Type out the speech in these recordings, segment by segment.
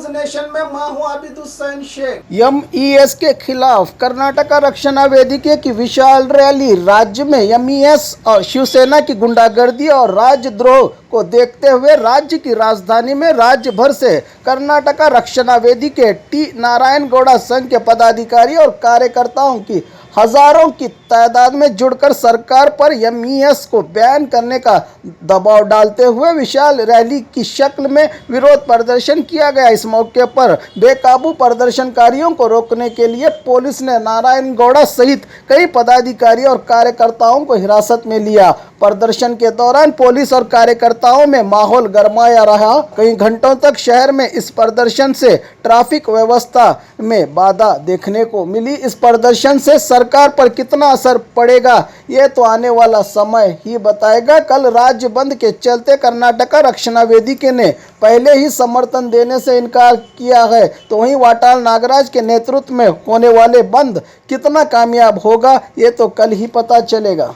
Nation में मैं हूं आबिद हुसैन शेख। एमईएस के खिलाफ कर्नाटक रक्षणा वेदिके की विशाल रैली। राज्य में एमईएस और शिवसेना की गुंडागर्दी और राजद्रोह को देखते हुए राज्य की राजधानी में राज्य भर से कर्नाटक रक्षणा वेदिके टी नारायण गौड़ा संघ के पदाधिकारी और कार्यकर्ताओं की हजारों की तादाद में जुड़कर सरकार पर एमईएस को बैन करने का दबाव डालते हुए विशाल रैली की शक्ल में विरोध प्रदर्शन किया गया। इस मौके पर बेकाबू प्रदर्शनकारियों को रोकने के लिए पुलिस ने नारायण गौड़ा सहित कई पदाधिकारी और कार्यकर्ताओं को हिरासत में लिया। प्रदर्शन के दौरान पुलिस और कार्यकर्ताओं में माहौल गरमाया रहा। कई घंटों तक शहर में इस प्रदर्शन से ट्रैफिक व्यवस्था में बाधा देखने को मिली। इस प्रदर्शन से सरकार पर कितना असर पड़ेगा ये तो आने वाला समय ही बताएगा। कल राज्य बंद के चलते कर्नाटक रक्षणा वेदिके ने पहले ही समर्थन देने से इनकार किया है, तो वहीं वाटाल नागराज के नेतृत्व में होने वाले बंद कितना कामयाब होगा ये तो कल ही पता चलेगा।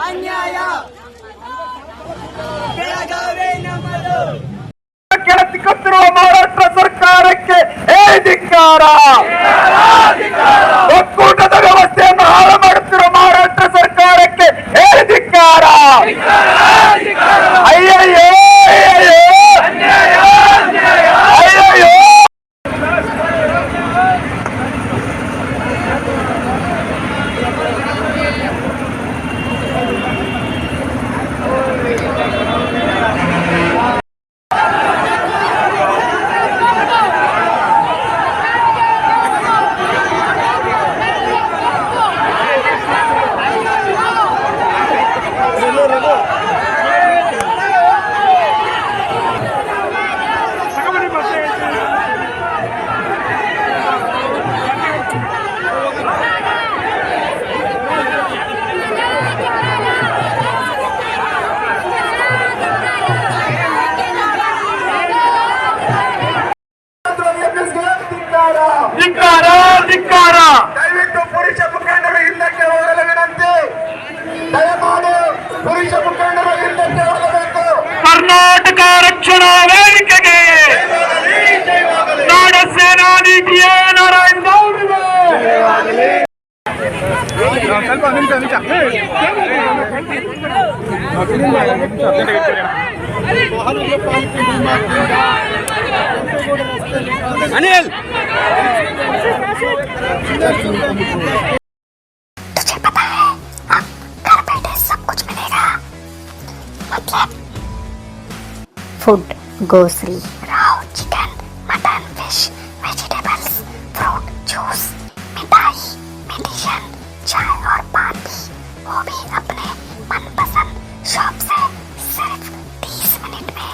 ಅನ್ಯಾಯ ಕೆಳಸಿಕ್ಕುತ್ತಿರುವ ಮಹಾರಾಷ್ಟ್ರ ಸರ್ಕಾರಕ್ಕೆ ಧಿಕ್ಕಾರ. ಒಕ್ಕೂಟದ ವ್ಯವಸ್ಥೆಯನ್ನು ಹಾಳು ಮಾಡುತ್ತಿರುವ ಮಹಾರಾಷ್ಟ್ರ ಸರ್ಕಾರಕ್ಕೆ ಧಿಕ್ಕಾರ. ಅಯ್ಯಯ್ಯೋ ಅಯ್ಯಯ್ಯೋ. ದಯವಿಟ್ಟು ಪುರುಷ ಮುಖಂಡರು ಹಿಂದಕ್ಕೆ ಹೋಗಲು ವಿನಂತಿ. ದಯಮಾಡಿ ಪುರುಷ ಮುಖಂಡರು ಹಿಂದಕ್ಕೆ ಹೋಗಬೇಕು. ಕರ್ನಾಟಕ ರಕ್ಷಣಾ ವೇದಿಕೆಗೆ ನಾಡ ಸೇನಾ ನೀತಿಯ ನಾರಾಯಣ ಗೌಡರಿಗೆ ಅನಿಲ್ तुझे पता है अब घर बैठे सब कुछ मिलेगा, मतलब food, grocery, Rao, chicken, mutton, fish, vegetables, fruit, juice, मिठाई, मेडिसिन, चाय और पान भी, वो भी अपने मनपसंद शॉप से सिर्फ 30 मिनट में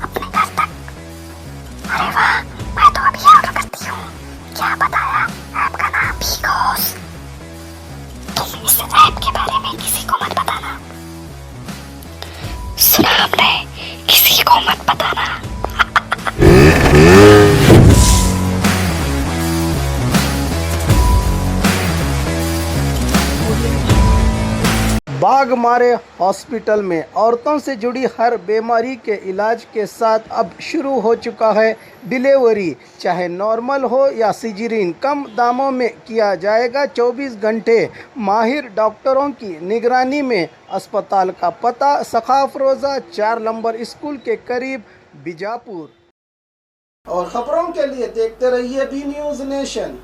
अपने घर तक। अरे वाह, मैं तो अभी ऑर्डर करती हूँ। क्या बताया? ऐप का नाम बिगोस। तुम इस ऐप के बारे में किसी को मत बताना। सुना हमने, किसी को मत बताना। बाघ मारे हॉस्पिटल में औरतों से जुड़ी हर बीमारी के इलाज के साथ अब शुरू हो चुका है डिलीवरी, चाहे नॉर्मल हो या सिजरीन, कम दामों में किया जाएगा 24 घंटे माहिर डॉक्टरों की निगरानी में। अस्पताल का पता सखाफ रोज़ा 4 नंबर स्कूल के करीब, बीजापुर। और खबरों के लिए देखते रहिए बी न्यूज़ नेशन।